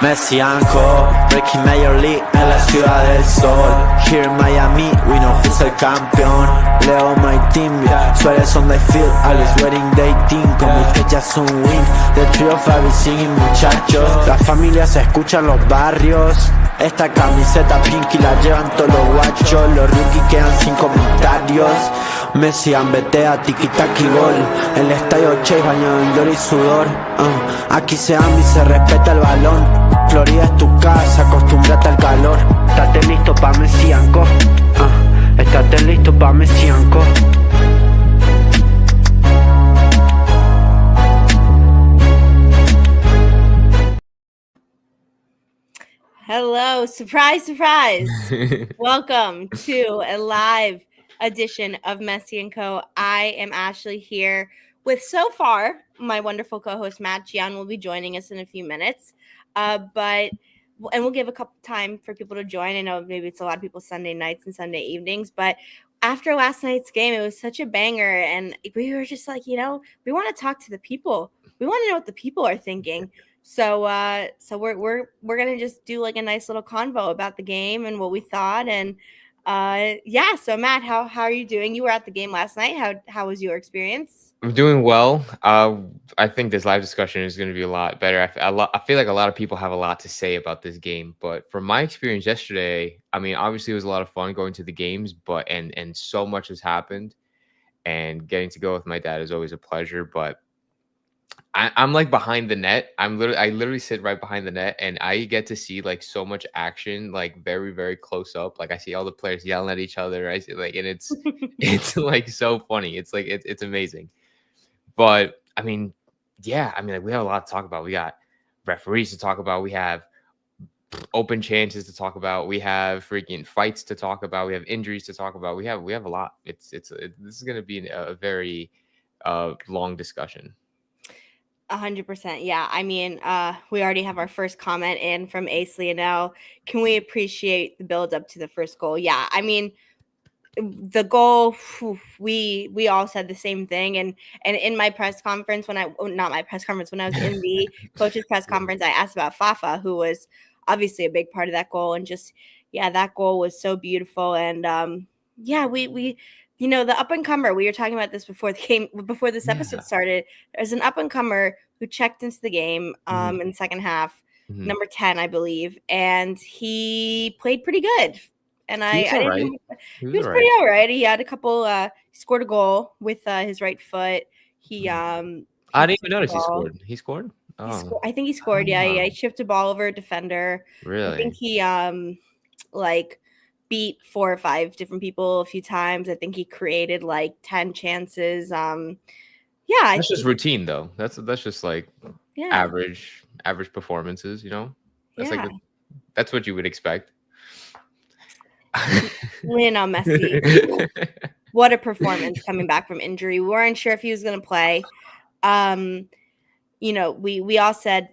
Messi and Co, Breaking Major League en la ciudad del sol. Here in Miami, we know who's el campeón. Leo my team, Suárez on the field, Alex wedding dating, como usted ya son win. The trio Fabi singing muchachos. Las familias se escuchan los barrios. Esta camiseta pinky la llevan todos los guachos. Los rookies quedan sin comentarios. Messi ambetea, tiki-taki gol. El estadio Chase bañado en gloria y sudor. Aquí se ama y se respeta el balón. Florida es tu casa, acostúmbrate al calor. Estate listo pa' Messi and Co. Estate listo pa' Messi and Co. Hello, surprise, surprise. Welcome to a live edition of Messi and Co. I am Ashley here with so far my wonderful co-host Matt Gian will be joining us in a few minutes. But we'll give a couple time for people to join. I know maybe it's a lot of people Sunday nights and Sunday evenings, but after last night's game, it was such a banger, and we were just like, we want to talk to the people. We want to know what the people are thinking. So we're gonna just do like a nice little convo about the game and what we thought, and So Matt, how are you doing? You were at the game last night. How was your experience? I'm doing well. I think this live discussion is going to be a lot better. I feel like a lot of people have a lot to say about this game, but from my experience yesterday, I mean, obviously it was a lot of fun going to the games, but and so much has happened, and getting to go with my dad is always a pleasure. But I'm like behind the net. I literally sit right behind the net, and I get to see like so much action, like very, very close up. Like I see all the players yelling at each other. I see like, and it's like so funny. It's like it's amazing. But I mean, like we have a lot to talk about. We got referees to talk about. We have open chances to talk about. We have freaking fights to talk about. We have injuries to talk about. We have a lot. This is going to be a very long discussion. 100%. Yeah. I mean, we already have our first comment in from Ace Lionel. Can we appreciate the build up to the first goal? Yeah. I mean, the goal, we all said the same thing. And in my press conference, when I was in the coach's press conference, I asked about Fafa, who was obviously a big part of that goal. And just, that goal was so beautiful. And we the up-and-comer, we were talking about this before this episode started. There's an up-and-comer who checked into the game in the second half, number 10, I believe, and he played pretty good. And he was pretty all right. He had a couple, scored a goal with his right foot. I didn't even notice he scored. He scored? Oh. I think he scored, yeah. He chipped a ball over a defender. Really? I think he, beat 4 or 5 different people a few times. I think he created like 10 chances. That's just routine though. That's just like average performances, That's like that's what you would expect. Lionel Messi. What a performance coming back from injury. We weren't sure if he was going to play. We all said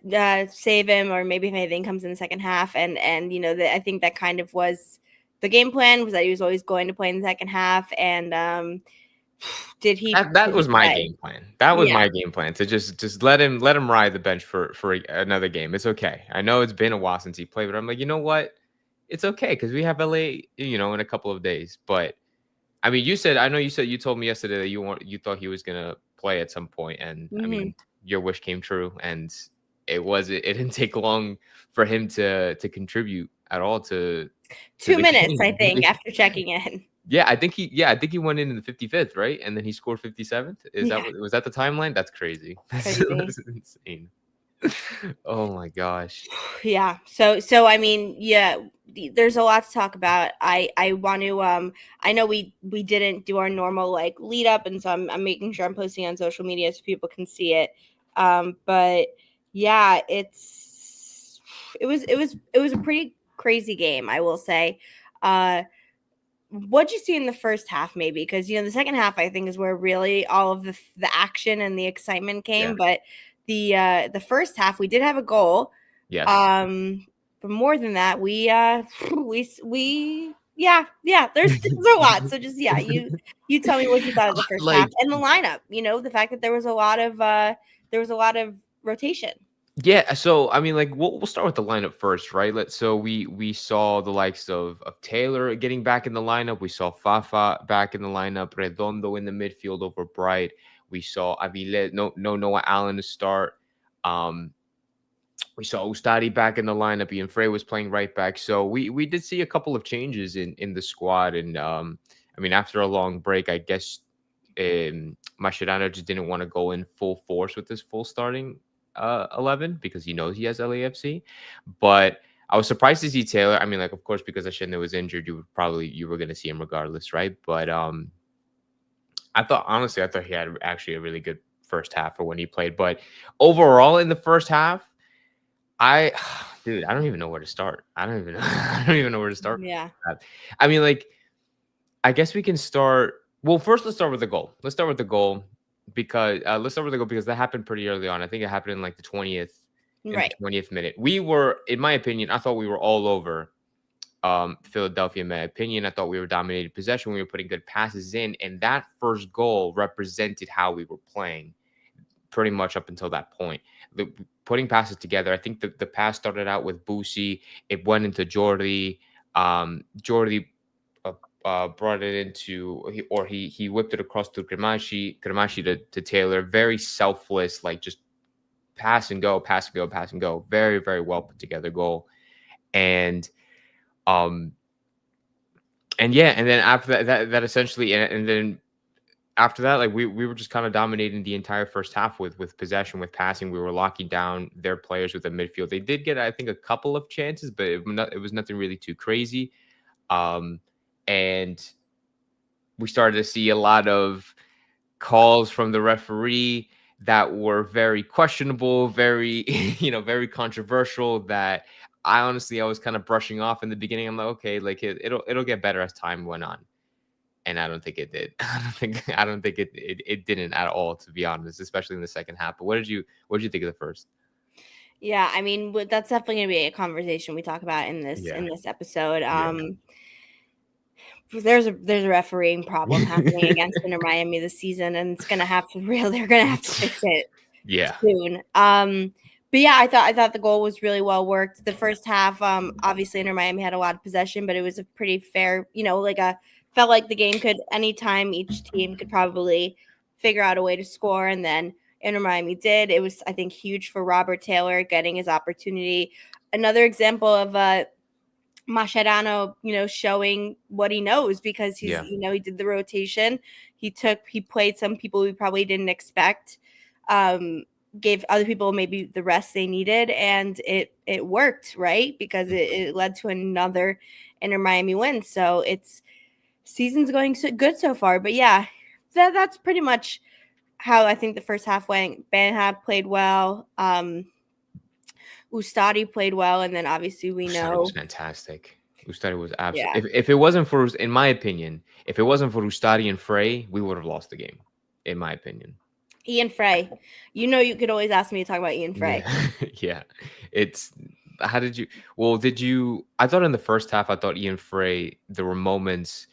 save him, or maybe if anything comes in the second half, and I think that kind of was the game plan, was that he was always going to play in the second half. And did he? That was my game plan. That was my game plan, to just let him ride the bench for another game. It's okay. I know it's been a while since he played, but I'm like, you know what? It's okay, because we have LA, in a couple of days. But I mean, you told me yesterday that you thought he was gonna play at some point, and I mean, your wish came true, and it didn't take long for him to contribute at all to 2 minutes, I think, after checking in. Yeah, I think he went in the 55th, right? And then he scored 57th. Was that the timeline? That's crazy. That's insane. Oh my gosh. Yeah. So I mean, there's a lot to talk about. I want to I know we didn't do our normal like lead up, and so I'm making sure I'm posting on social media so people can see it. But yeah, it was a pretty crazy game, I will say. What'd you see in the first half, maybe? Because the second half, I think, is where really all of the action and the excitement came. But the first half, we did have a goal. Yes. But more than that, we there's a lot. So just you tell me what you thought of the first half and the lineup. The fact that there was a lot of rotation. Yeah, so I mean, like we'll start with the lineup first, right? So we saw the likes of Taylor getting back in the lineup. We saw Fafa back in the lineup. Redondo in the midfield over Bright. We saw Avile, no Noah Allen to start. Um, we saw Ustari back in the lineup. Ian Frey was playing right back. So we did see a couple of changes in the squad. And I mean, after a long break, I guess Mascherano just didn't want to go in full force with his full starting 11 because he knows he has LAFC. But I was surprised to see Taylor. I mean, like, of course, because Ashende was injured, you were going to see him regardless, right? But I thought he had actually a really good first half for when he played. But overall, in the first half, I dude, I don't even know where to start. I don't even know. I don't even know where to start. Yeah. I mean, like, I guess we can start. Well, first, let's start with the goal. Let's start with the goal because that happened pretty early on. I think it happened in like the 20th, in the Right. 20th minute. We were, in my opinion, I thought we were all over Philadelphia. In my opinion, I thought we were dominating possession. We were putting good passes in, and that first goal represented how we were playing pretty much up until that point. Putting passes together, I think the pass started out with Busi. It went into Jordi. Jordi brought it into, he whipped it across to Kremashi to Taylor. Very selfless, like just pass and go, pass and go, pass and go. Very, very well put together goal. And um and yeah, and then after that essentially, and then after that, like we were just kind of dominating the entire first half with possession, with passing. We were locking down their players with the midfield. They did get, I think, a couple of chances, but it was nothing really too crazy. And we started to see a lot of calls from the referee that were very questionable, very very controversial. That I was kind of brushing off in the beginning. I'm like, okay, like it'll get better as time went on. And I don't think it did. I don't think it didn't at all, to be honest, especially in the second half. But what did you think of the first? Yeah, I mean, that's definitely going to be a conversation we talk about in this episode. There's a refereeing problem happening against Inter Miami this season, and it's gonna have to they're gonna have to fix it soon. But yeah, I thought the goal was really well worked. The first half, obviously Inter Miami had a lot of possession, but it was a pretty fair, felt like the game could anytime each team could probably figure out a way to score, and then Inter Miami did. It was, I think, huge for Robert Taylor getting his opportunity. Another example of Mascherano, showing what he knows because he did the rotation. He played some people we probably didn't expect, gave other people maybe the rest they needed, and it worked, right? Because it led to another Inter Miami win. So it's season's going so good so far. But yeah, that's pretty much how I think the first half went. Banhab played well. Ustadi played well, and then obviously we know was fantastic. Ustadi was absolutely. If it wasn't for, in my opinion, if it wasn't for Ustadi and Frey, we would have lost the game. In my opinion, Ian Frey, you could always ask me to talk about Ian Frey. Yeah. It's how did you? Well, did you? I thought in the first half, I thought Ian Frey. There were moments.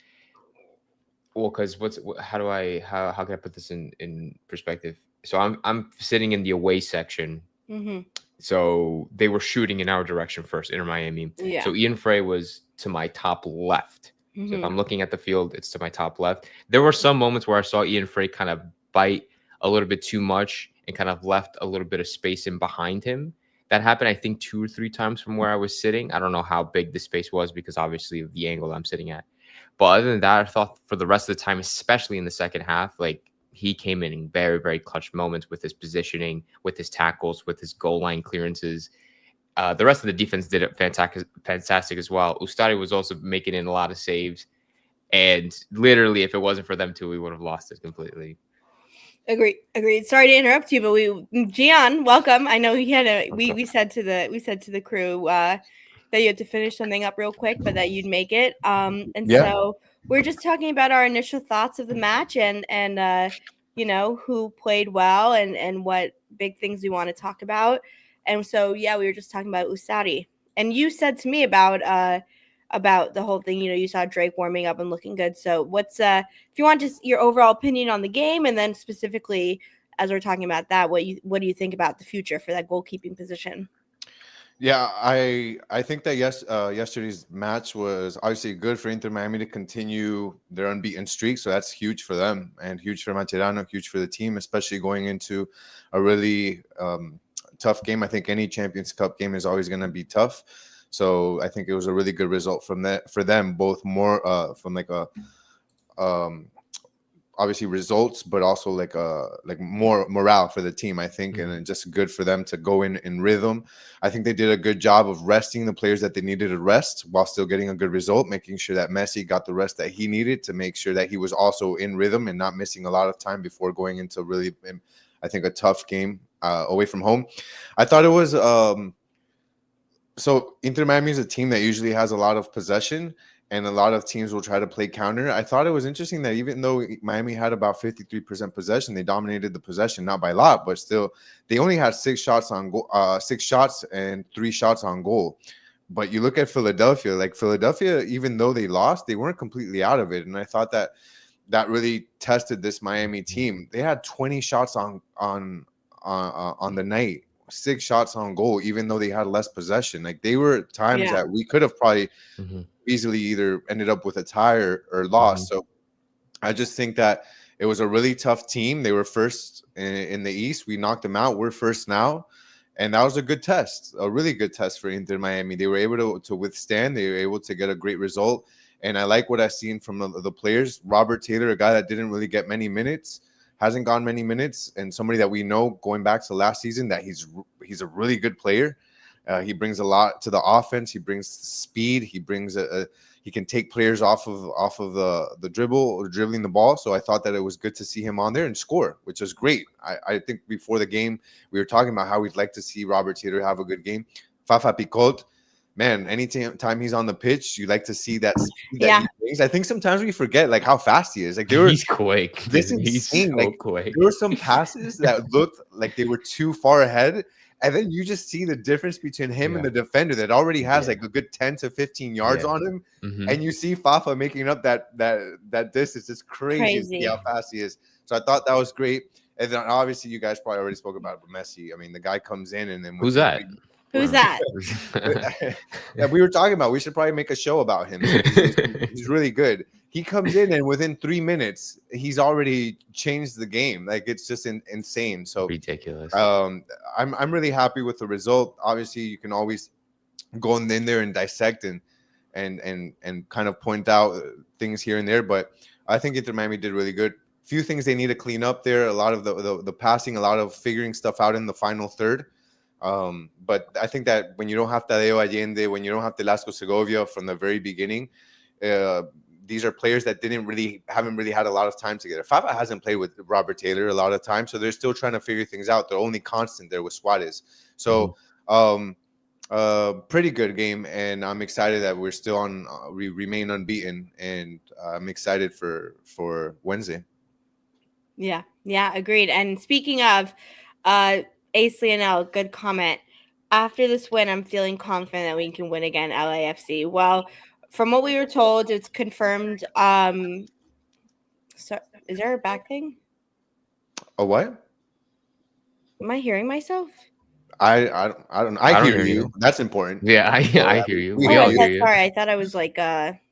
Well, because how can I put this in perspective? So I'm sitting in the away section. Mm-hmm. So they were shooting in our direction first, Inter Miami. Yeah. So Ian Frey was to my top left. Mm-hmm. So if I'm looking at the field, it's to my top left. There were some moments where I saw Ian Frey kind of bite a little bit too much and kind of left a little bit of space in behind him. That happened, I think, 2 or 3 times from where I was sitting. I don't know how big the space was because obviously of the angle I'm sitting at. But other than that, I thought for the rest of the time, especially in the second half, like he came in very, very clutch moments with his positioning, with his tackles, with his goal line clearances. The rest of the defense did it fantastic as well. Ustadi was also making in a lot of saves. And literally, if it wasn't for them two, we would have lost it completely. Agreed. Sorry to interrupt you, but Gian, welcome. I know he had we said to the crew that you had to finish something up real quick, but that you'd make it. So we're just talking about our initial thoughts of the match and who played well and what big things we want to talk about. And so we were just talking about Ustadi, and you said to me about the whole thing. You saw Drake warming up and looking good. So what's if you want just your overall opinion on the game, and then specifically as we're talking about that, what do you think about the future for that goalkeeping position? Yeah, I think that yesterday's match was obviously good for Inter Miami to continue their unbeaten streak. So that's huge for them and huge for Materano, huge for the team, especially going into a really tough game. I think any Champions Cup game is always going to be tough. So I think it was a really good result from that for them, both more from like a um, obviously results, but also like more morale for the team, I think, and just good for them to go in rhythm. I think they did a good job of resting the players that they needed to rest while still getting a good result, making sure that Messi got the rest that he needed to make sure that he was also in rhythm and not missing a lot of time before going into really, I think, a tough game away from home. I thought it was so Inter Miami is a team that usually has a lot of possession, and a lot of teams will try to play counter. I thought it was interesting that even though Miami had about 53% possession, they dominated the possession, not by a lot, but still, they only had 6 shots on goal, 6 shots and 3 shots on goal. But you look at Philadelphia, like Philadelphia, even though they lost, they weren't completely out of it. And I thought that really tested this Miami team. They had 20 shots on the night. 6 shots on goal, even though they had less possession. Like they were times that we could have probably easily either ended up with a tie or lost. So I just think that it was a really tough team. They were first in the East. We knocked them out. We're first now. And that was a good test, a really good test for Inter Miami. They were able to withstand. They were able to get a great result. And I like what I've seen from the players. Robert Taylor, a guy that didn't really get many minutes, hasn't gone many minutes, and somebody that we know going back to last season that he's a really good player. He brings a lot to the offense. He brings speed. He brings he can take players off of the dribble or dribbling the ball. So I thought that it was good to see him on there and score, which was great. I think before the game we were talking about how we'd like to see Robert Taylor have a good game. Fafa Picot, man, anytime he's on the pitch, you like to see that speed that he brings. I think sometimes we forget like how fast he is. Like he's quick. This is insane. So like quick. There were some passes that looked like they were too far ahead. And then you just see the difference between him and the defender that already has like a good 10 to 15 yards on him. And you see Fafa making up that distance. It's crazy to see how fast he is. So I thought that was great. And then obviously you guys probably already spoke about Messi. I mean, the guy comes in and then who's that? Who's that? Yeah, we were talking about. We should probably make a show about him. He's really good. He comes in and within 3 minutes, he's already changed the game. Like it's just insane. So ridiculous. I'm really happy with the result. Obviously, you can always go in there and dissect and kind of point out things here and there. But I think Inter Miami did really good. Few things they need to clean up there. A lot of the passing, a lot of figuring stuff out in the final third. But I think that when you don't have Tadeo Allende, when you don't have Velasco Segovia from the very beginning, these are players that haven't really had a lot of time together. Fafa hasn't played with Robert Taylor a lot of time, so they're still trying to figure things out. They're only constant there with Suarez. So pretty good game, and I'm excited that we're still on. We remain unbeaten, and I'm excited for Wednesday. Yeah, agreed. And speaking of Ace Lionel, good comment. After this win, I'm feeling confident that we can win again, LAFC. Well, from what we were told, it's confirmed. So is there a back thing? A what? Am I hearing myself? I don't know. I hear you. That's important. Yeah, I hear you. We all hear you. Sorry, I thought I was like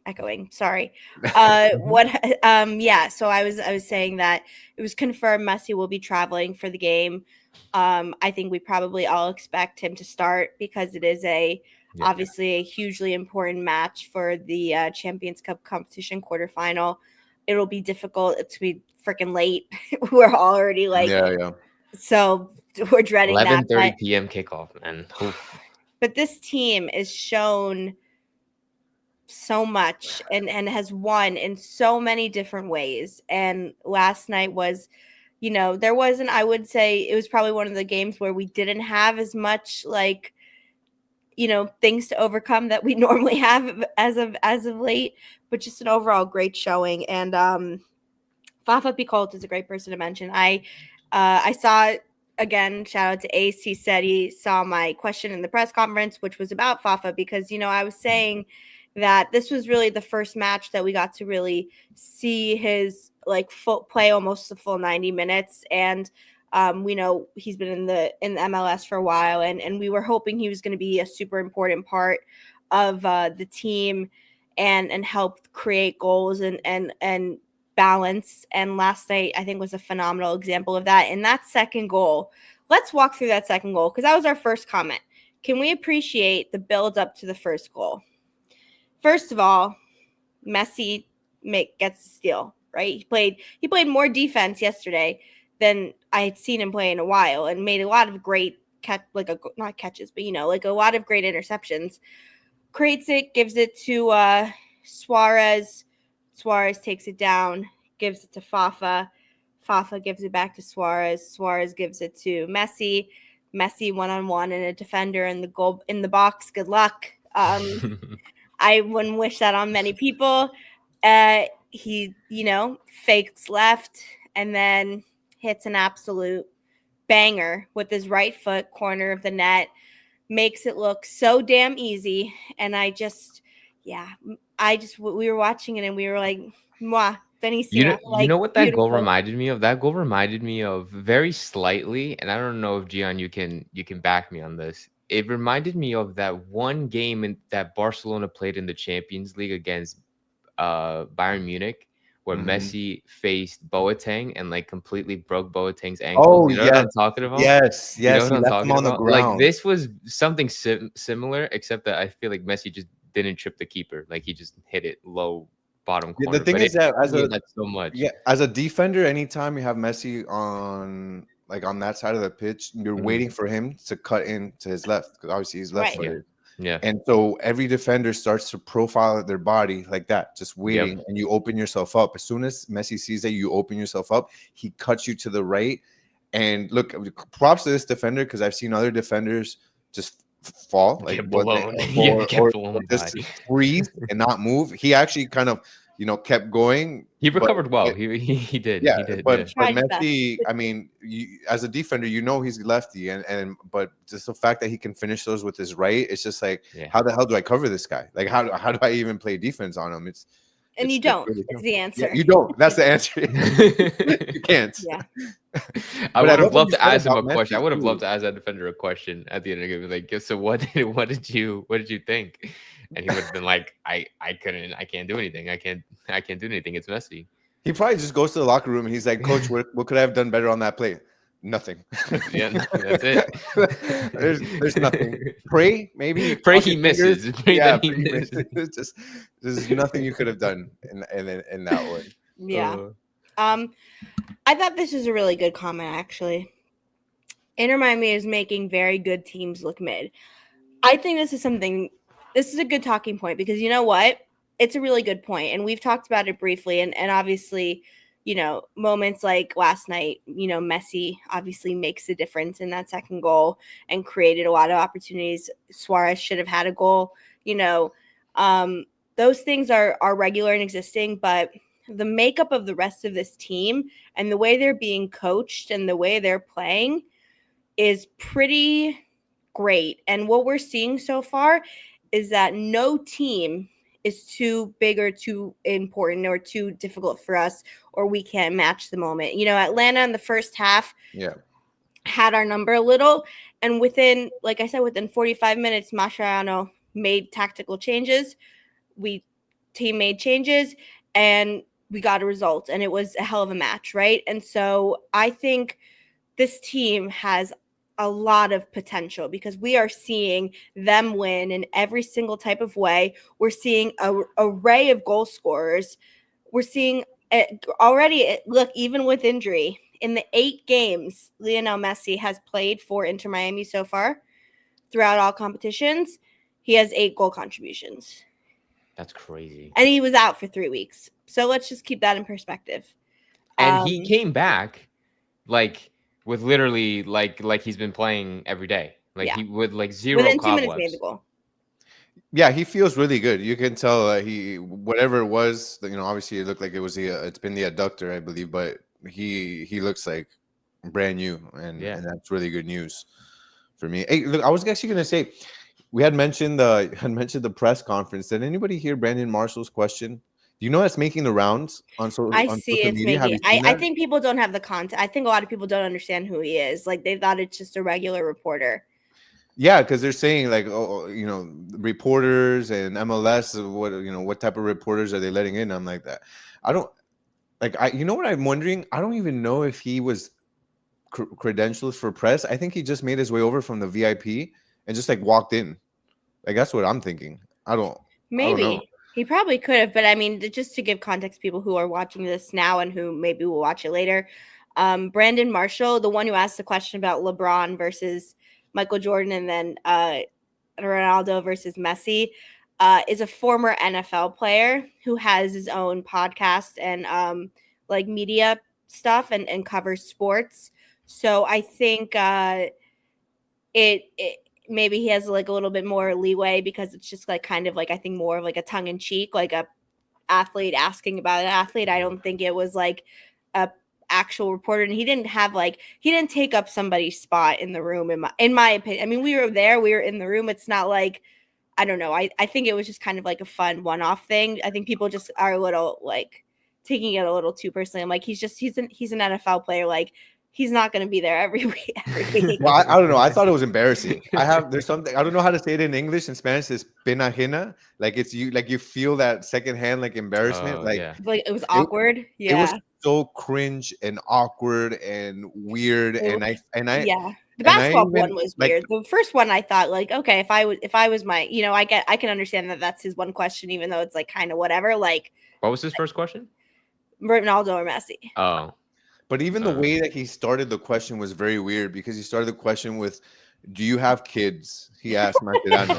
echoing. Sorry. Yeah, so I was saying that it was confirmed Messi will be traveling for the game. I think we probably all expect him to start because it is obviously a hugely important match for the Champions Cup competition quarterfinal. It'll be difficult. It's be freaking late. We're already like so we're dreading 11:30 p.m. kickoff, man. But this team is shown so much and has won in so many different ways. And last night was, there wasn't, I would say it was probably one of the games where we didn't have as much like, things to overcome that we normally have as of late, but just an overall great showing. And Fafa Picot is a great person to mention. I saw, again, shout out to Ace. He said he saw my question in the press conference, which was about Fafa, because, I was saying that this was really the first match that we got to really see his like full play, almost the full 90 minutes. And We know he's been in the MLS for a while, and we were hoping he was going to be a super important part of the team and help create goals and balance. And last night, I think, was a phenomenal example of that. In that second goal, let's walk through that second goal because that was our first comment. Can we appreciate the build up to the first goal? First of all, Messi gets the steal, right? He played more defense yesterday than I had seen him play in a while, and made a lot of great not catches, but like a lot of great interceptions. Creates it, gives it to Suarez. Suarez takes it down, gives it to Fafa. Fafa gives it back to Suarez. Suarez gives it to Messi. Messi one-on-one and a defender in the goal in the box. Good luck. I wouldn't wish that on many people. He, fakes left and then hits an absolute banger with his right foot, corner of the net, makes it look so damn easy. And we were watching it and we were like, "Mwah, Benicio." You know what that goal beautiful. reminded me of? That goal reminded me of very slightly, and I don't know if Gian, you can back me on this. It reminded me of that one game that Barcelona played in the Champions League against Bayern Munich, where Messi faced Boateng and like completely broke Boateng's ankle. Oh, You know what I'm talking about? yes, You know yes. what He I'm left him talking on the about? Like ground. this was something similar, except that I feel like Messi just didn't trip the keeper. Like he just hit it low bottom Yeah, corner. the thing But is that reminded me of that so much. as a defender, anytime you have Messi on that side of the pitch, you're waiting for him to cut in to his left because obviously he's Right. left-footed. Yeah. And so every defender starts to profile their body like that, just waiting, and you open yourself up. As soon as Messi sees that you open yourself up, he cuts you to the right. And look, props to this defender because I've seen other defenders just fall, like Get what blown. or, Get or blown just by. freeze and not move. He actually kind of kept going. He but- recovered well. but- He did. yeah, He did. but Yeah. Tried his Messi, I mean, as a defender, he's lefty, but just the fact that he can finish those with his right, it's just like, Yeah. how the hell do I cover this guy? Like, how do I even play defense on him? And you it's don't. really Is tough. the answer. Yeah, you don't. That's the answer. You can't. Yeah. I But I would have love what loved you to said ask him a about question. Messi, I would have too. loved to ask that defender a question at the end of the game. Like, so what did you think? And he would have been like, I can't do anything. I can't do anything. It's Messi. He probably just goes to the locker room and he's like, Coach, what could I have done better on that play? Nothing. Yeah, that's it. There's nothing. Pray, maybe. Pray cross he your fingers. misses. Pray Yeah, that he pray he misses. misses. Just there's nothing you could have done in that one. Yeah. I thought this was a really good comment, actually. Inter Miami is making very good teams look mid. I think this is a good talking point because you know what? It's a really good point. And we've talked about it briefly. And obviously, moments like last night, Messi obviously makes a difference in that second goal and created a lot of opportunities. Suarez should have had a goal. Those things are regular and existing, but the makeup of the rest of this team and the way they're being coached and the way they're playing is pretty great. And what we're seeing so far is that no team is too big or too important or too difficult for us, or we can't match the moment. Atlanta in the first half had our number a little, and within 45 minutes, Mascherano made tactical changes. Team made changes, and we got a result, and it was a hell of a match, right? And so I think this team has a lot of potential because we are seeing them win in every single type of way. We're seeing an array of goal scorers. We're seeing it already. Look, even with injury, in the 8 games Lionel Messi has played for Inter Miami so far, throughout all competitions, he has 8 goal contributions. That's crazy. And he was out for 3 weeks. So let's just keep that in perspective. And he came back with literally like he's been playing every day. He with zero within 2 cobwebs. minutes made the goal. Yeah, he feels really good. You can tell whatever it was, obviously it looked like it's been the adductor, I believe, but he looks like brand new, and that's really good news for me. Hey, look, I was actually gonna say, we had mentioned the press conference. Did anybody hear Brandon Marshall's question? you know that's making the rounds on I on see social it's media? Have making you seen I that? think people don't have the content. I think a lot of people don't understand who he is. Like they thought it's just a regular reporter. Yeah, because they're saying like, oh, you know, reporters and MLS, what you know, what type of reporters are they letting in? I'm like that. I don't like. You know what I'm wondering? I don't even know if he was credentials for press. I think he just made his way over from the VIP and just like walked in. Like that's what I'm thinking. I don't know. Maybe he probably could have, but I mean, just to give context, people who are watching this now and who maybe will watch it later, Brandon Marshall, the one who asked the question about LeBron versus Michael Jordan, and then Ronaldo versus Messi, is a former NFL player who has his own podcast and like media stuff and covers sports. So I think it maybe he has like a little bit more leeway because it's just like kind of like I think more of like a tongue in cheek, like a athlete asking about an athlete. I don't think it was like a actual reporter, and he didn't take up somebody's spot in the room in my opinion. I mean, we were there, we were in the room. It's not like I don't know. I think it was just kind of like a fun one-off thing. I think people just are a little like taking it a little too personally. I'm like, he's an NFL player. Like he's not going to be there every week. Well, I don't know. I thought it was embarrassing. There's something I don't know how to say it in English. In Spanish, it's pena ajena. Like it's you feel that secondhand like embarrassment. Oh, Like yeah. Like it was awkward. it was Yeah. so cringe and awkward and weird. It Yeah. The and I basketball even one was like weird. The first one I thought like, okay, if I was my, I can understand that that's his one question, even though it's like kind of whatever, like What was his first question? Ronaldo or Messi. Oh, But even the way that he started the question was very weird because he started the question with, "Do you have kids?" He asked Mascherano.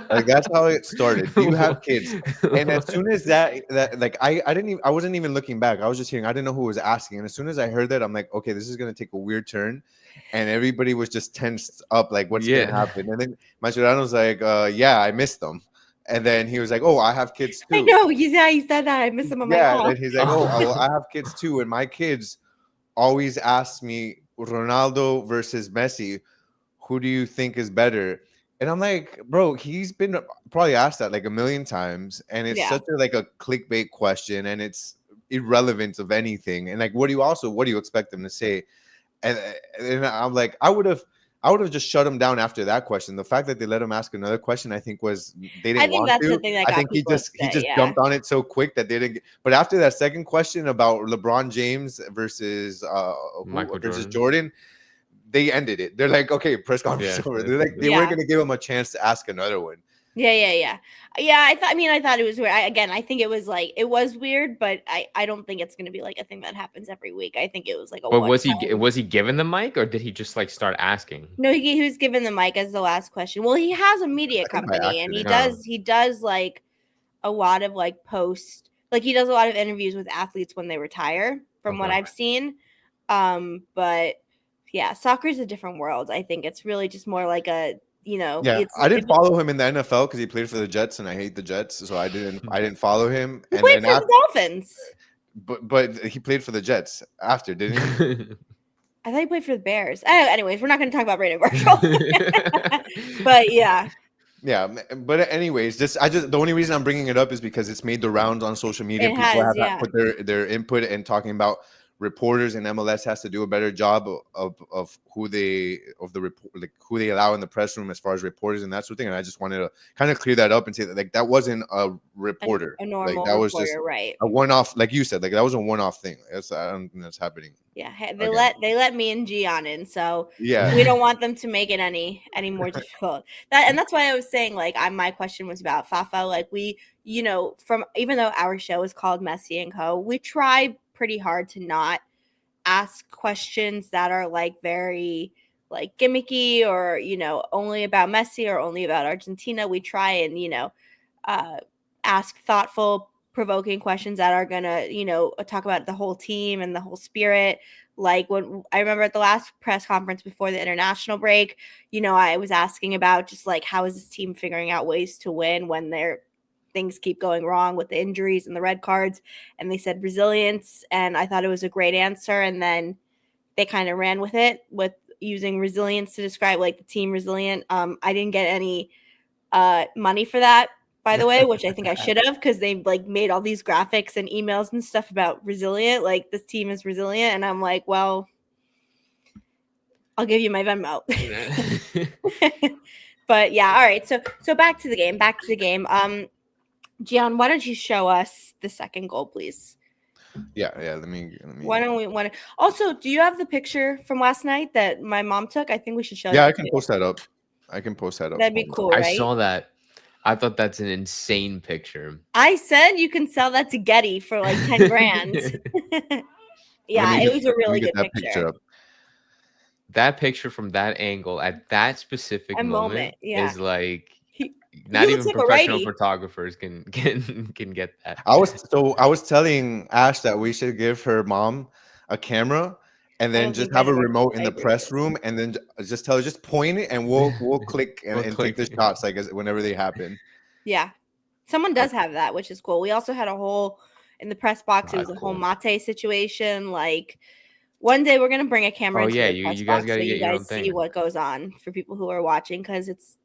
Like that's how it started. Do you have kids? And as soon as that like I wasn't even looking back. I was just hearing. I didn't know who was asking. And as soon as I heard that, I'm like, okay, this is gonna take a weird turn. And everybody was just tensed up, like what's gonna Yeah. happen. And then Mascherano's like, yeah, I missed them. And then he was like, oh, I have kids I too. know. He said that. I miss him. I'm like, Yeah. oh. And he's like, oh, well, I have kids too. And my kids always ask me Ronaldo versus Messi, who do you think is better? And I'm like, bro, he's been probably asked that like a million times, and it's Yeah. such a like a clickbait question, and it's irrelevant of anything. And like, what do you expect them to say? And I'm like, I would have just shut him down after that question. The fact that they let him ask another question, I think was they I didn't think want that's the to. thing that I got think he people just upset. Yeah. jumped on it so quick that they didn't. But after that second question about LeBron James versus Michael versus Jordan. Jordan, they ended it. They're like, okay, press conference Yeah, over. that's They're like, good. they weren't Yeah. gonna give him a chance to ask another one. Yeah. I thought it was weird. I think it was like it was weird, but I don't think it's gonna be like a thing that happens every week. I think it was like a But one time. was he given the mic, or did he just like start asking? No, he was given the mic as the last question. Well, he has a media I think by company, and accident. he does like a lot of like he does a lot of interviews with athletes when they retire, from what Okay. I've seen. But yeah, soccer is a different world. I think it's really just more like a Yeah, I didn't follow him in the NFL because he played for the Jets, and I hate the Jets, so I didn't follow him. He And played then for after, the Dolphins. but he played for the Jets after, didn't he? I thought he played for the Bears. Anyways, we're not going to talk about Brandon Marshall. But yeah. Yeah, but anyways, the only reason I'm bringing it up is because it's made the rounds on social media. It People has, have yeah. put their input and talking about reporters, and MLS has to do a better job of who they who they allow in the press room as far as reporters and that sort of thing. And I just wanted to kind of clear that up and say that like that wasn't a reporter, A like normal that was just reporter, right? a one-off, like you said, like that was a one-off thing. I don't think that's happening. Yeah, again. they let me and G on in, so Yeah. we don't want them to make it any more difficult. That's why I was saying like my question was about Fafa. Like we, from even though our show is called Messi and Co, we try pretty hard to not ask questions that are like very like gimmicky or only about Messi or only about Argentina. We try and ask thoughtful, provoking questions that are gonna talk about the whole team and the whole spirit. Like when I remember at the last press conference before the international break, I was asking about just like how is this team figuring out ways to win when their things keep going wrong with the injuries and the red cards, and they said resilience, and I thought it was a great answer. And then they kind of ran with it with using resilience to describe like the team resilient. I didn't get any money for that, by the way, which I think I should have, because they like made all these graphics and emails and stuff about resilient, like this team is resilient, and I'm like, well, I'll give you my Venmo. But yeah, all right. So back to the game. Gian, why don't you show us the second goal, please? Yeah. Let me. Why don't we also, do you have the picture from last night that my mom took? I think we should show Yeah, that I can to you. post that up. That'd be cool, I right? saw that. I thought that's an insane picture. I said you can sell that to Getty for like 10 grand. Yeah, it was a really good picture. Up. That picture from that angle at that specific moment yeah. is like He not looks even like a professional righty. photographers can get that. I was telling Ash that we should give her mom a camera and then just have a remote in the press room, and then just tell her, just point it, and we'll click and take the shots like whenever they happen. Yeah, someone does have that, which is cool. We also had a whole in the press box. It was a whole mate situation. Like one day we're gonna bring a camera into the press box so you guys see what goes on for people who are watching, because it's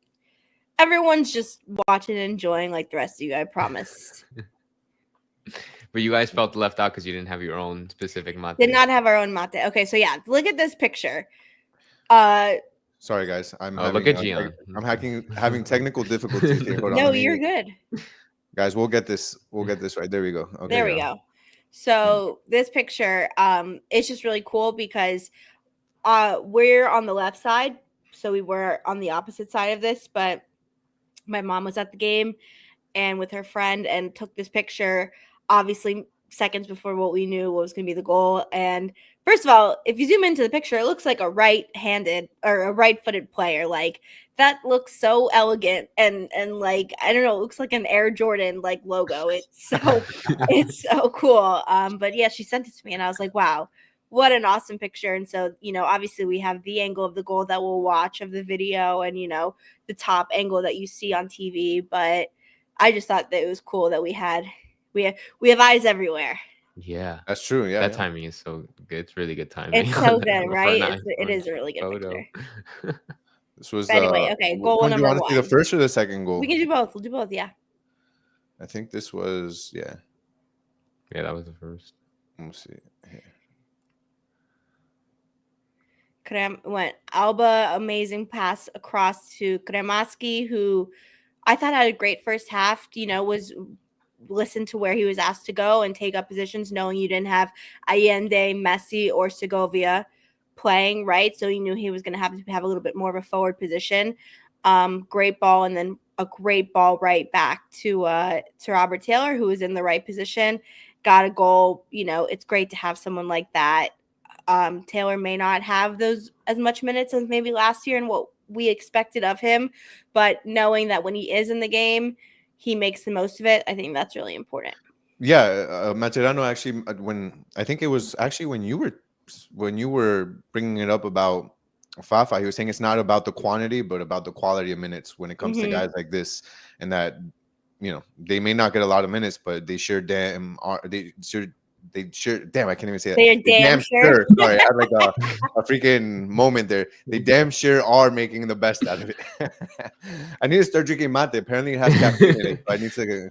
everyone's just watching and enjoying like the rest of you. I promise. But you guys felt left out because you didn't have your own specific mate. Did not have our own mate. Okay, so yeah, look at this picture. Sorry guys, look at Gian. I'm having technical difficulties here. Hold on, no, you're good. Guys, we'll get this right. There we go. Okay, there we go. So this picture, it's just really cool because we're on the left side, so we were on the opposite side of this, but my mom was at the game and with her friend and took this picture, obviously seconds before what we knew what was going to be the goal. And first of all, if you zoom into the picture, it looks like a right-handed or a right-footed player. Like that looks so elegant and like, I don't know, it looks like an Air Jordan like logo. It's so cool. But yeah, she sent it to me and I was like, wow, what an awesome picture. And so, obviously we have the angle of the goal that we'll watch of the video and, the top angle that you see on TV. But I just thought that it was cool that we have eyes everywhere. Yeah, that's true. Yeah, that timing is so good. It's really good timing. It's so good, right? It is a really good picture. This was anyway. Okay, goal number one. See the first or the second goal? We can do both. We'll do both. Yeah. I think this was Yeah, that was the first. Let's see. Went Alba, amazing pass across to Kremaski, who I thought had a great first half. Was listen to where he was asked to go and take up positions, knowing you didn't have Allende, Messi, or Segovia playing, right? So you knew he was going to have a little bit more of a forward position. Great ball, and then a great ball right back to Robert Taylor, who was in the right position, got a goal. It's great to have someone like that. Taylor may not have those as much minutes as maybe last year and what we expected of him, but knowing that when he is in the game, he makes the most of it, I think that's really important. Yeah, Materano actually, I think it was actually when you were bringing it up about Fafa, he was saying it's not about the quantity, but about the quality of minutes when it comes to guys like this, and that they may not get a lot of minutes, but they sure damn damn, I can't even say that. They're damn sure. Sorry, I had like a freaking moment there. They damn sure are making the best out of it. I need to start drinking mate. Apparently it has caffeine in it. I need to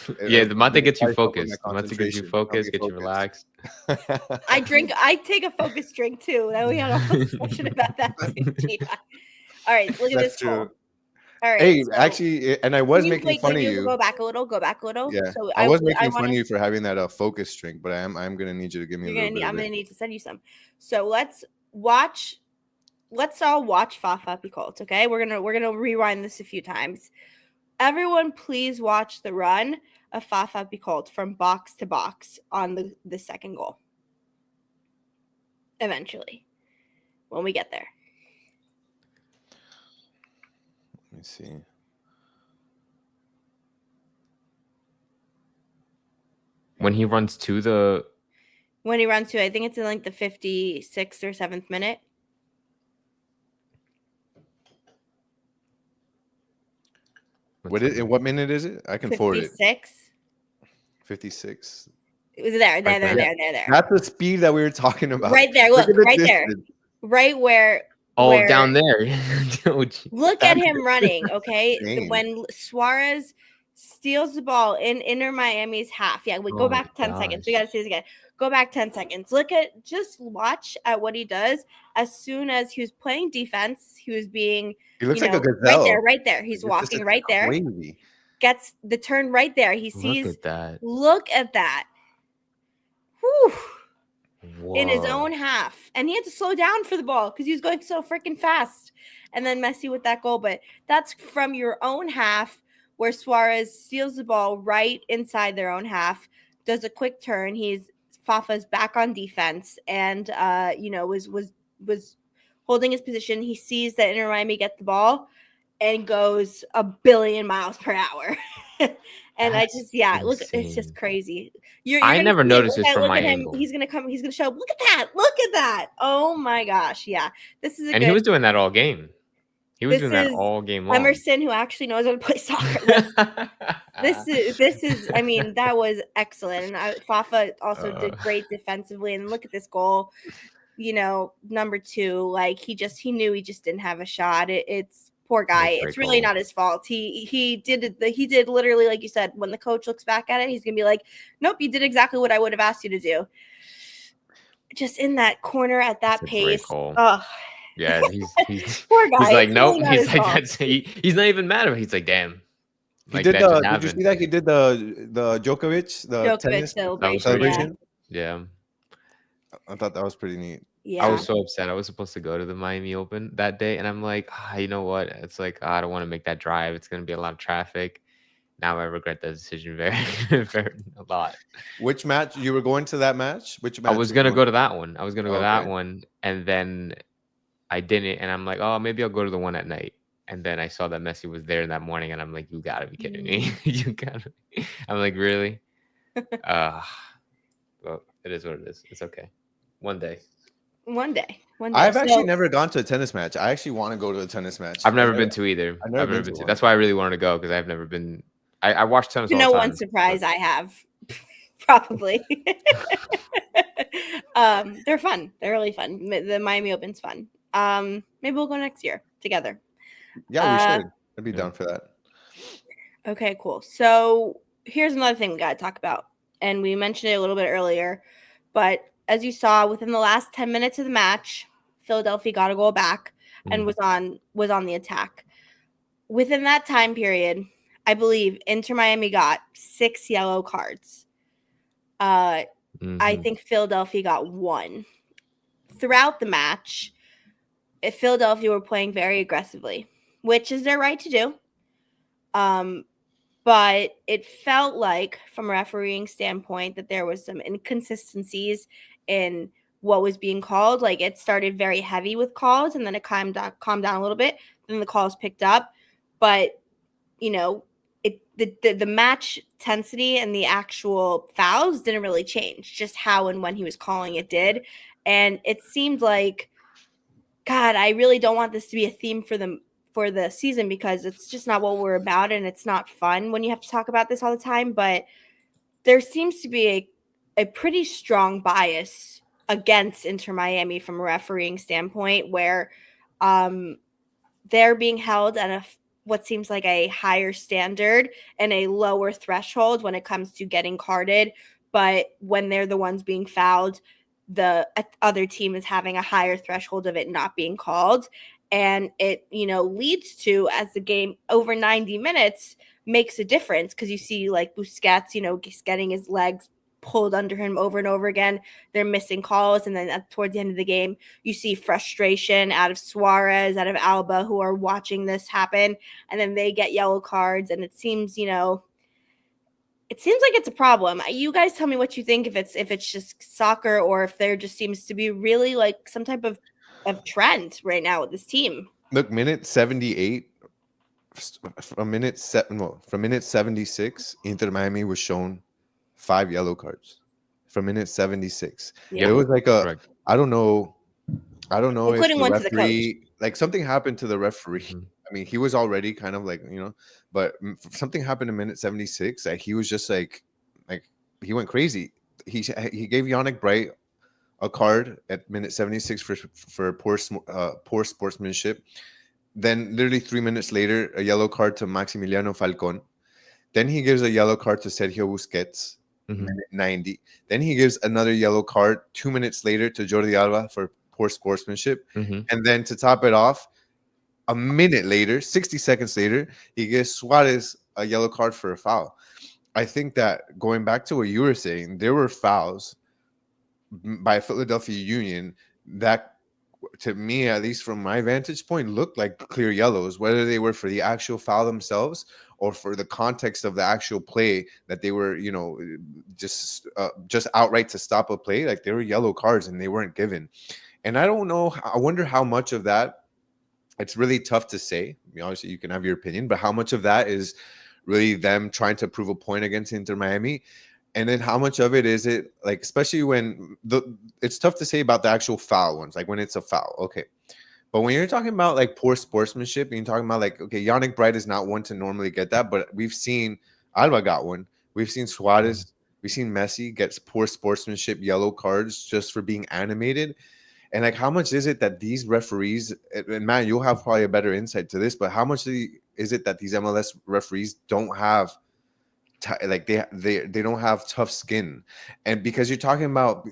the mate gets you focused. Mate gets you focused, gets you relaxed. I take a focus drink too. Then we had a whole discussion about that too. All right, look at this goal. All right. Hey, actually, and I was making fun of you. Go back a little. Yeah, so I was making fun of you for having that focus drink, but I'm gonna need you to give me a little bit. I'm gonna need to send you some. So let's all watch Fafa Picoult. Okay, we're gonna rewind this a few times. Everyone, please watch the run of Fafa Picoult from box to box on the second goal. Eventually, when we get there. Let me see. When he runs to, I think it's in like the 56th or 7th minute. What minute is it? I can forward it. 56. It was there. That's the speed that we were talking about. Right there. Look right there. Right where. Oh, down there. Look at him running, okay? When Suarez steals the ball in Inter Miami's half. Yeah, we go Oh my back 10 seconds. We gosh. got to see this again. Go back 10 seconds. Just watch at what he does. As soon as he was playing defense, he was being, He looks like a right gazelle. there. He's Like, it's just walking right there. crazy. Gets the turn right there. He Look sees, at that. look at that. Whew. In his Whoa. own half. And he had to slow down for the ball because he was going so freaking fast. And then Messi with that goal. But that's from your own half where Suarez steals the ball right inside their own half, does a quick turn. Fafa's back on defense and was holding his position. He sees that Inter Miami get the ball and goes a billion miles per hour. And That's look, it's just insane. crazy. You're I gonna never see it. noticed this from Look my at him. angle. He's gonna show. Look at that. Oh my gosh. Yeah. This is a And good he was doing that all game. He was This doing that is all game long. Emerson, who actually knows how to play soccer. This is I mean, that was excellent. And Fafa also did great defensively. And look at this goal. Number 2, like he knew he just didn't have a shot. It's poor guy. Great It's really goal. not his fault. He did literally, like you said, when the coach looks back at it, he's gonna be like, nope, you did exactly what I would have asked you to do. Just in that corner at that That's a great pace. goal. Oh, Yeah, he's poor guy. he's like, It's nope. really not He's his like, fault. that's he's not even mad at it. He's like, damn. He Like did that just did you happened. see that he did the Djokovic, the Djokovic tennis celebration. Yeah. I thought that was pretty neat. Yeah. I was so upset. I was supposed to go to the Miami Open that day, and I'm like, you know what? It's like I don't want to make that drive. It's gonna be a lot of traffic. Now I regret that decision very, very a lot. Which match you were going to that match? Which match? I was gonna go to that one. I was gonna go to that Okay. one, and then I didn't. And I'm like, oh, maybe I'll go to the one at night. And then I saw that Messi was there that morning, and I'm like, you gotta be kidding me. You gotta. I'm like, really? Well, it is what it is. It's okay. One day. One day. I've actually never gone to a tennis match. I actually want to go to a tennis match. I've never been to either. I've never been to one. That's why I really wanted to go because I've never been. I watched tennis. To all no the time, one's surprise, I have probably. They're fun. They're really fun. The Miami Open's fun. Maybe we'll go next year together. Yeah, we should. I'd be down for that. Okay, cool. So here's another thing we got to talk about, and we mentioned it a little bit earlier, but as you saw, within the last 10 minutes of the match, Philadelphia got a goal back and was on the attack. Within that time period, I believe Inter Miami got 6 yellow cards. I think Philadelphia got 1. Throughout the match, Philadelphia were playing very aggressively, which is their right to do. But it felt like, from a refereeing standpoint, that there was some inconsistencies in what was being called. Like, it started very heavy with calls, and then it calmed down a little bit. Then the calls picked up. But, the match intensity and the actual fouls didn't really change. Just how and when he was calling it did. And it seemed like, God, I really don't want this to be a theme for the season because it's just not what we're about, and it's not fun when you have to talk about this all the time. But there seems to be a pretty strong bias against Inter Miami from a refereeing standpoint, where they're being held at what seems like a higher standard and a lower threshold when it comes to getting carded. But when they're the ones being fouled, the other team is having a higher threshold of it not being called. And it, leads to, as the game over 90 minutes makes a difference, because you see like Busquets, getting his legs pulled under him over and over again. They're missing calls. And then towards the end of the game, you see frustration out of Suarez, out of Alba, who are watching this happen. And then they get yellow cards. And it seems, like it's a problem. You guys tell me what you think, if it's just soccer or if there just seems to be really like some type of trend right now with this team. Look, minute 78, from minute 76, Inter Miami was shown 5 yellow cards from minute 76. Yeah. It was like Correct. I don't know Including if the one to the referee, like something happened to the referee. Mhm. I mean, he was already kind of like, but something happened in minute 76 that he was just like he went crazy. He gave Yannick Bright a card at minute 76 for poor sportsmanship. Then literally 3 minutes later, a yellow card to Maximiliano Falcon. Then he gives a yellow card to Sergio Busquets, minute 90. Then he gives another yellow card 2 minutes later to Jordi Alba for poor sportsmanship. And then to top it off, a minute later, 60 seconds later, he gives Suarez a yellow card for a foul. I think that going back to what you were saying, there were fouls by Philadelphia Union that, to me, at least from my vantage point, looked like clear yellows, whether they were for the actual foul themselves or for the context of the actual play that they were, just outright to stop a play. Like, they were yellow cards and they weren't given. And I don't know. I wonder how much of that, it's really tough to say. I mean, obviously, you can have your opinion, but how much of that is really them trying to prove a point against Inter Miami? And then how much of it is it, like, especially when it's tough to say about the actual foul ones, like when it's a foul, okay. But when you're talking about like poor sportsmanship, and you're talking about like, okay, Yannick Bright is not one to normally get that, but we've seen Alba got one. We've seen Suarez, we've seen Messi gets poor sportsmanship yellow cards just for being animated. And like, how much is it that these referees, and Matt, you'll have probably a better insight to this, but how much is it that these MLS referees don't have, like they don't have tough skin? And because you're talking about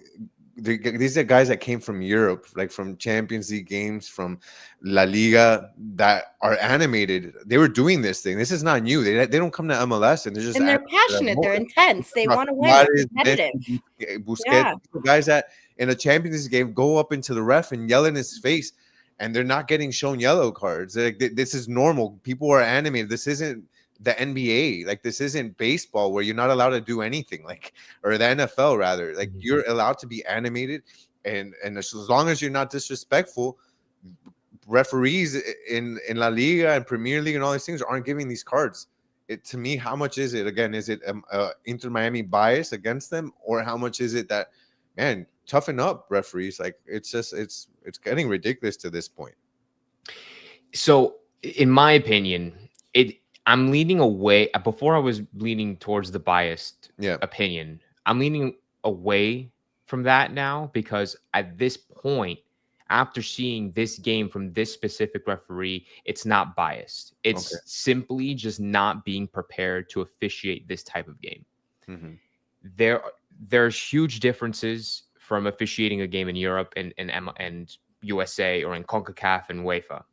these are guys that came from Europe, like from Champions League games, from La Liga, that are animated. They were doing this thing. This is not new. They don't come to MLS and they're just, and they're passionate. They're intense. They want to win. They're competitive. Busquets, guys that in a Champions League game go up into the ref and yell in his face, and they're not getting shown yellow cards. Like, this is normal. People are animated. This isn't the NBA. Like, this isn't baseball where you're not allowed to do anything, like, or the NFL rather. Like, you're allowed to be animated, and as long as you're not disrespectful, referees in La Liga and Premier League and all these things aren't giving these cards. To me, how much is it? Again, is it Inter Miami bias against them, or how much is it that, man, toughen up, referees? Like, it's getting ridiculous to this point. So, in my opinion, I'm leaning away. Before I was leaning towards the biased opinion. I'm leaning away from that now, because at this point, after seeing this game from this specific referee, it's not biased. It's simply just not being prepared to officiate this type of game. There's huge differences from officiating a game in Europe and USA, or in CONCACAF and UEFA.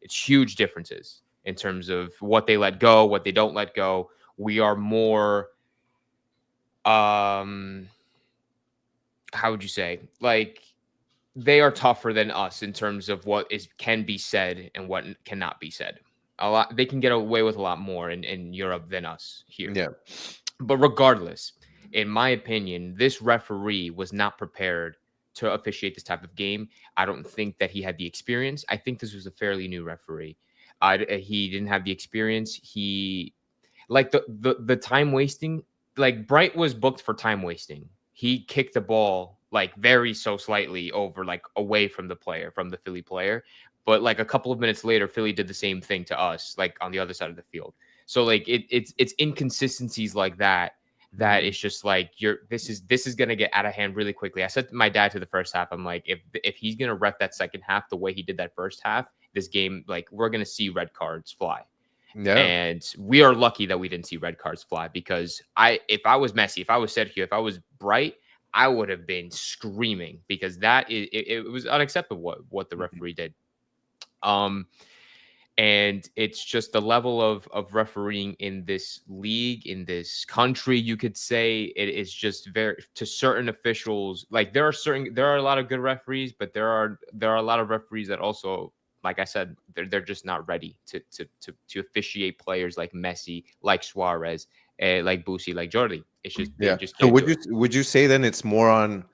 It's huge differences in terms of what they let go, what they don't let go. We are more, how would you say? Like, they are tougher than us in terms of what can be said and what cannot be said. They can get away with a lot more in Europe than us here. Yeah. But regardless, in my opinion, this referee was not prepared to officiate this type of game. I don't think that he had the experience. I think this was a fairly new referee. He didn't have the experience. He, like, the time wasting, like, Bright was booked for time wasting. He kicked the ball like very so slightly over, like, away from the Philly player. But like a couple of minutes later, Philly did the same thing to us, like on the other side of the field. So like it's inconsistencies like that it's just like, this is gonna get out of hand really quickly. I said to my dad to the first half, I'm like, if he's gonna ref that second half the way he did that first half, this game, like, we're gonna see red cards fly. Yeah. And we are lucky that we didn't see red cards fly, because if I was Messi, if I was Sergio, if I was Bright, I would have been screaming, because it was unacceptable what the referee did. And it's just the level of refereeing in this league, in this country, you could say. It is just very, to certain officials, like, there are a lot of good referees, but there are a lot of referees that also, like I said, they're just not ready to officiate players like Messi, like Suarez, like Busi, like Jordi. It's just, just so would you say then it's more on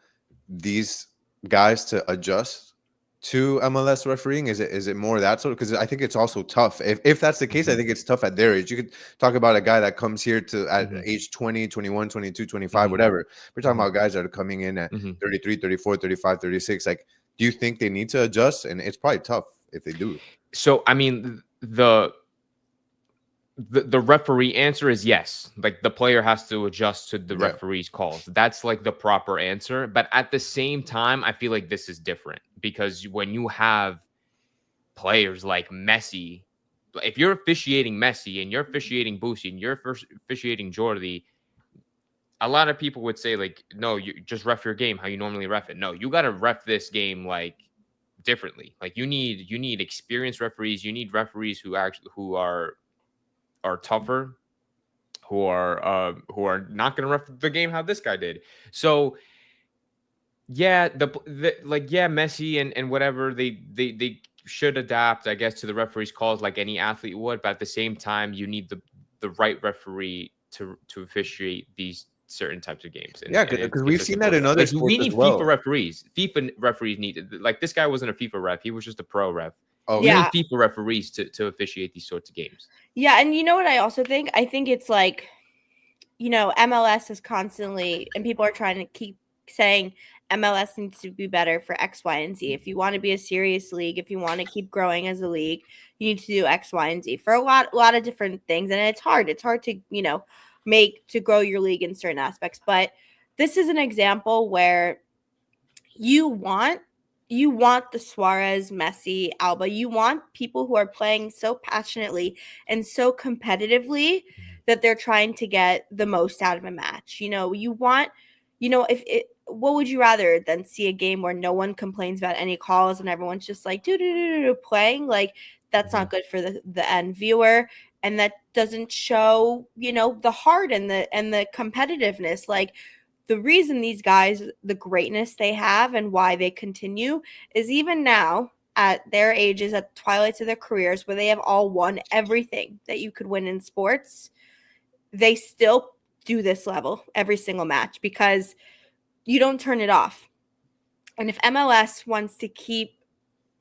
these guys to adjust to MLS refereeing? Is it more that sort of, because I think it's also tough. If that's the case, I think it's tough at their age. You could talk about a guy that comes here at age 20, 21, 22, 25, whatever. We're talking about guys that are coming in at 33, 34, 35, 36. Like, do you think they need to adjust? And it's probably tough if they do. So, I mean, the referee answer is yes. Like, the player has to adjust to the referee's calls. That's like the proper answer. But at the same time, I feel like this is different, because when you have players like Messi if you're officiating Messi and you're officiating Boosie and you're officiating Jordi, a lot of people would say like, no, you just ref your game how you normally ref it. No, you got to ref this game like differently. Like you need experienced referees. You need referees who are tougher, who are not going to ref the game how this guy did. So yeah, Messi and whatever they should adapt, I guess, to the referee's calls like any athlete would. But at the same time, you need the right referee to officiate these certain types of games. And, Yeah, and because it's we've as seen simple that as in other Like, we sports need as well. FIFA referees. FIFA referees need, like, this guy wasn't a FIFA ref. He was just a pro ref. Oh, We Yeah. need FIFA referees to officiate these sorts of games. Yeah, and you know what I also think? I think it's like, MLS is constantly, and people are trying to keep saying MLS needs to be better for X, Y, and Z. If you want to be a serious league, if you want to keep growing as a league, you need to do X, Y, and Z for a lot of different things. And it's hard. It's hard to, to grow your league in certain aspects. But this is an example where you want the Suarez, Messi, Alba. You want people who are playing so passionately and so competitively that they're trying to get the most out of a match. You want, what would you rather than see a game where no one complains about any calls and everyone's just like playing? Like, that's not good for the end viewer, and that doesn't show, the heart and the competitiveness. Like, the reason these guys, the greatness they have and why they continue is even now at their ages, at the twilights of their careers, where they have all won everything that you could win in sports, they still do this level every single match because you don't turn it off. And if MLS wants to keep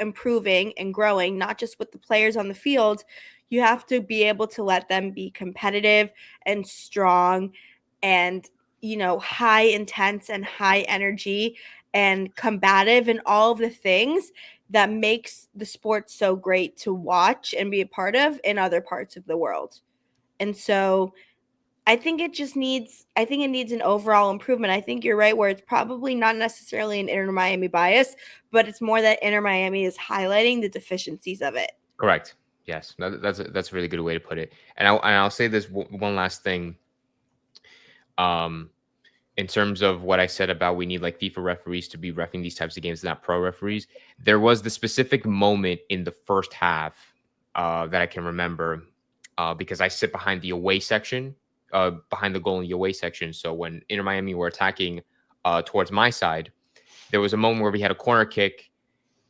improving and growing, not just with the players on the field, you have to be able to let them be competitive and strong and high intense and high energy and combative and all of the things that makes the sport so great to watch and be a part of in other parts of the world. And so I think it needs an overall improvement. I think you're right, where it's probably not necessarily an Inter Miami bias, but it's more that Inter Miami is highlighting the deficiencies of it. Correct. Yes, that's a really good way to put it. And I'll say this one last thing. In terms of what I said about we need like FIFA referees to be reffing these types of games, not pro referees. There was the specific moment in the first half that I can remember because I sit behind the away section, behind the goal in the away section. So when Inter Miami were attacking towards my side, there was a moment where we had a corner kick.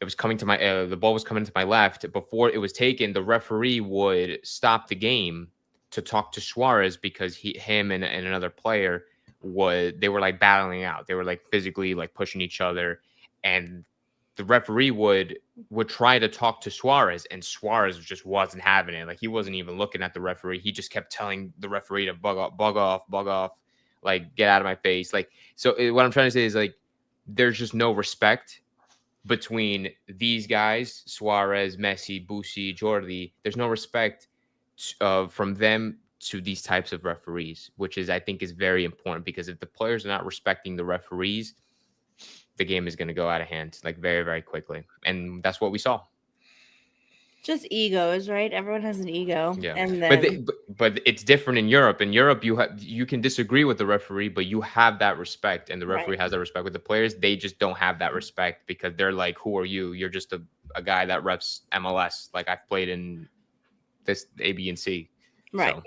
It was coming to my, the ball was coming to my left. Before it was taken, the referee would stop the game to talk to Suarez because him and another player they were like battling out. They were like physically like pushing each other, and the referee would try to talk to Suarez, and Suarez just wasn't having it. Like, he wasn't even looking at the referee. He just kept telling the referee to bug off, like, get out of my face. Like, so what I'm trying to say is, like, there's just no respect between these guys, Suarez, Messi, Boosie, Jordi. There's no respect from them to these types of referees, which I think is very important, because if the players are not respecting the referees, the game is going to go out of hand like very, very quickly. And that's what we saw. Just egos, right? Everyone has an ego. Yeah. And then, but it's different in Europe. In Europe, you can disagree with the referee, but you have that respect, and the referee has that respect. With the players, they just don't have that respect, because they're like, who are you? You're just a guy that refs MLS. Like, I've played in this A, B, and C. right. So.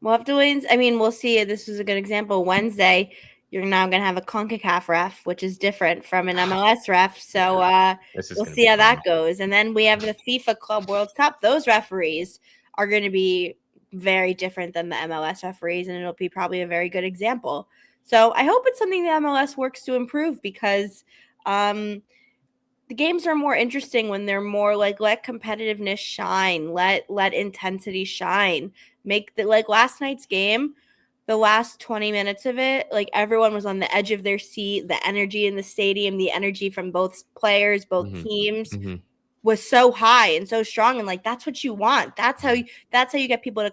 We'll have to wait. I mean, we'll see. This is a good example. Wednesday, you're now going to have a CONCACAF ref, which is different from an MLS ref. So we'll see how that goes. And then we have the FIFA Club World Cup. Those referees are going to be very different than the MLS referees, and it'll be probably a very good example. So I hope it's something the MLS works to improve, because the games are more interesting when they're more like, let competitiveness shine, let intensity shine. Like last night's game, the last 20 minutes of it, like, everyone was on the edge of their seat. The energy in the stadium, the energy from both players, both teams was so high and so strong. And like, that's what you want. That's how you get people to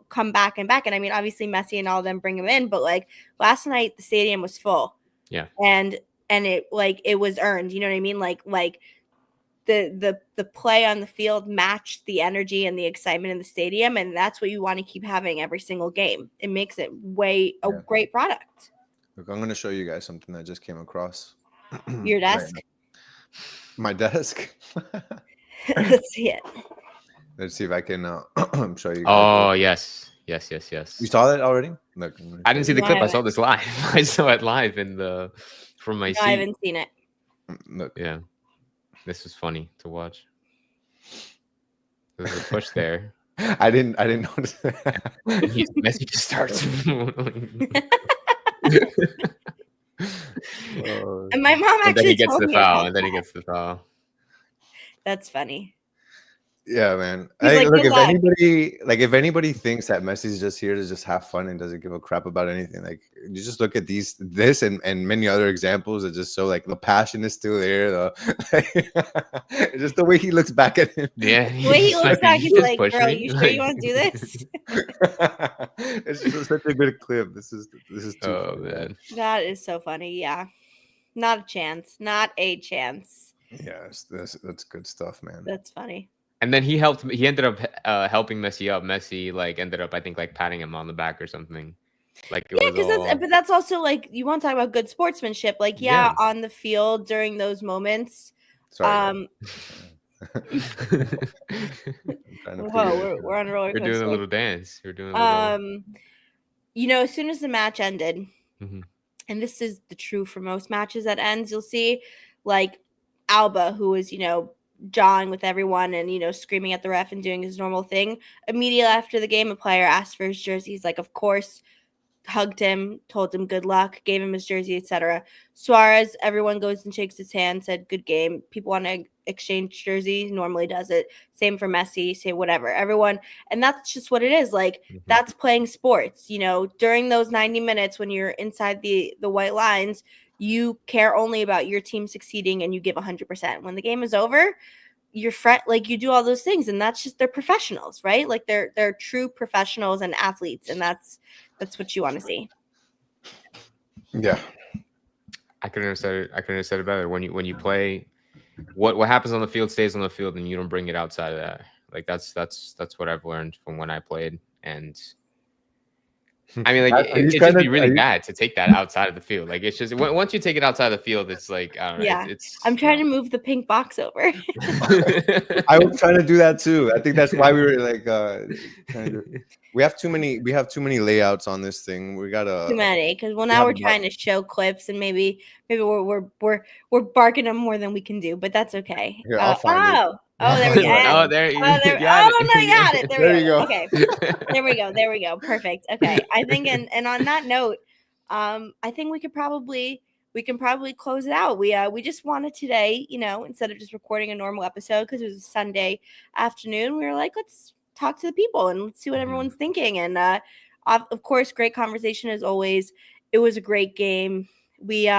come back and back. And I mean, obviously Messi and all of them bring them in, but like last night the stadium was full. Yeah. And it was earned. You know what I mean? Like the play on the field matched the energy and the excitement in the stadium, and that's what you want to keep having every single game. It makes it a great product. Look, I'm gonna show you guys something that just came across Your right desk. now. My desk. Let's see it. Let's see if I can show you guys. Oh yes. You saw that already? Look, I didn't see the No, clip. I I saw this live. I saw it live from my No, seat. I haven't seen it. Look. Yeah, this was funny to watch. There's a push there. I didn't notice that. And Messi just starts. And my mom And then he actually gets told the me foul. about And then he that. gets the foul. That's funny. Yeah, man. He's I, like, look, "Good luck." if anybody thinks that Messi's just here to just have fun and doesn't give a crap about anything, like you just look at this and many other examples that just show like the passion is still there. Just the way he looks back at him. Yeah. The way he looks like, back, "Did you he's just like, push "Girl, me?" you sure you want to do this?" It's just such a good clip. This is too Oh funny, man. That is so funny. Yeah, not a chance. Not a chance. Yes, that's good stuff, man. That's funny. And then he ended up helping Messi up. Messi like ended up, I think, like patting him on the back or something. Like it Yeah, was all... but that's also like, you want to talk about good sportsmanship. Like, yeah, Yeah. on the field during those moments. Sorry. Whoa, we're on a roller We're coaster. doing a little dance. We're doing a little... As soon as the match ended, Mhm. and this is the true for most matches that ends, you'll see like Alba, who was, jawing with everyone and, screaming at the ref and doing his normal thing. Immediately after the game, a player asked for his jersey. He's like, of course, hugged him, told him good luck, gave him his jersey, etc. Suarez, everyone goes and shakes his hand, said good game. People want to exchange jerseys, normally does it. Same for Messi, say whatever. Everyone, and that's just what it is. Like, that's playing sports. During those 90 minutes when you're inside the white lines, you care only about your team succeeding and you give 100%. When the game is over, you do all those things, and that's just, they're professionals, right? Like they're true professionals and athletes, and that's what you want to see. Yeah. I couldn't have said it better. When you play, what happens on the field stays on the field, and you don't bring it outside of that. Like that's what I've learned from when I played. And I mean, like it'd just be really bad to take that outside of the field. Like it's just, once you take it outside of the field, it's like, I don't know. Yeah. It's I'm trying to move the pink box over. I was trying to do that too. I think that's why we were like we have too many layouts on this thing. We gotta too many, because now we're trying to show clips, and maybe we're barking them more than we can do, but that's okay. Here, I'll find it. Oh, there we go. Oh, there you no, you got it. There you go. Okay. There we go. Perfect. Okay. I think, and on that note, I think we can probably close it out. We just wanted today, instead of just recording a normal episode, because it was a Sunday afternoon, we were like, let's talk to the people and let's see what everyone's thinking. And of course, great conversation as always. It was a great game. We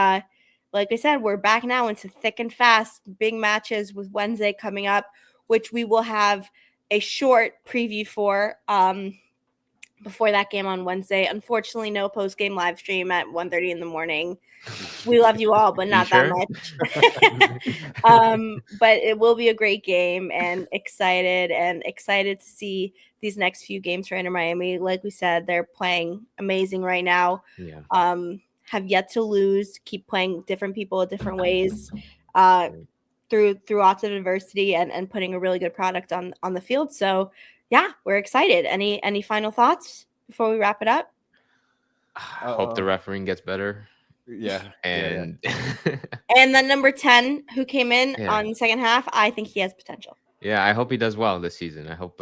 like I said, we're back now into thick and fast big matches with Wednesday coming up, which we will have a short preview for before that game on Wednesday. Unfortunately, no post-game live stream at 1:30 in the morning. We love you all, but not that much. But it will be a great game, and excited to see these next few games for Inter Miami. Like we said, they're playing amazing right now. Yeah. Have yet to lose, keep playing different people different ways through lots of adversity and putting a really good product on the field. So yeah, we're excited. Any final thoughts before we wrap it up? Hope the refereeing gets better. Yeah. And and then number 10 who came in on the second half, I think he has potential. Yeah, I hope he does well this season. I hope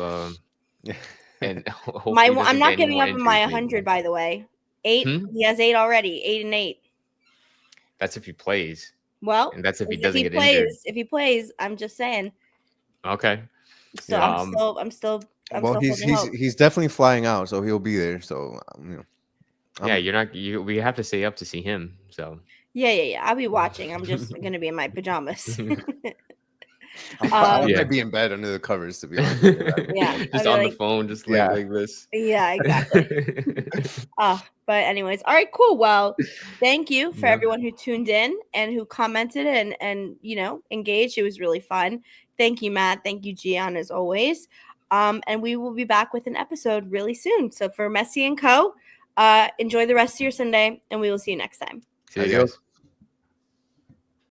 and I'm not giving up on my 100, by the way. 8. He has 8 already. 8 and 8. That's if he plays. Well, and that's if he doesn't get injured. If he plays, I'm just saying. Okay. So I'm still. Well, he's definitely flying out, so he'll be there. So we have to stay up to see him. So yeah. I'll be watching. I'm just gonna be in my pajamas. I Yeah. might be in bed under the covers, to be honest with you. Yeah, I'd Just be on the like- phone, just Yeah. like this. Yeah, exactly. But anyways, all right, cool. Well, thank you for Yeah. everyone who tuned in and who commented and engaged. It was really fun. Thank you, Matt. Thank you, Gian, as always. And we will be back with an episode really soon. So for Messi and Co, enjoy the rest of your Sunday, and we will see you next time. See you Adios. guys.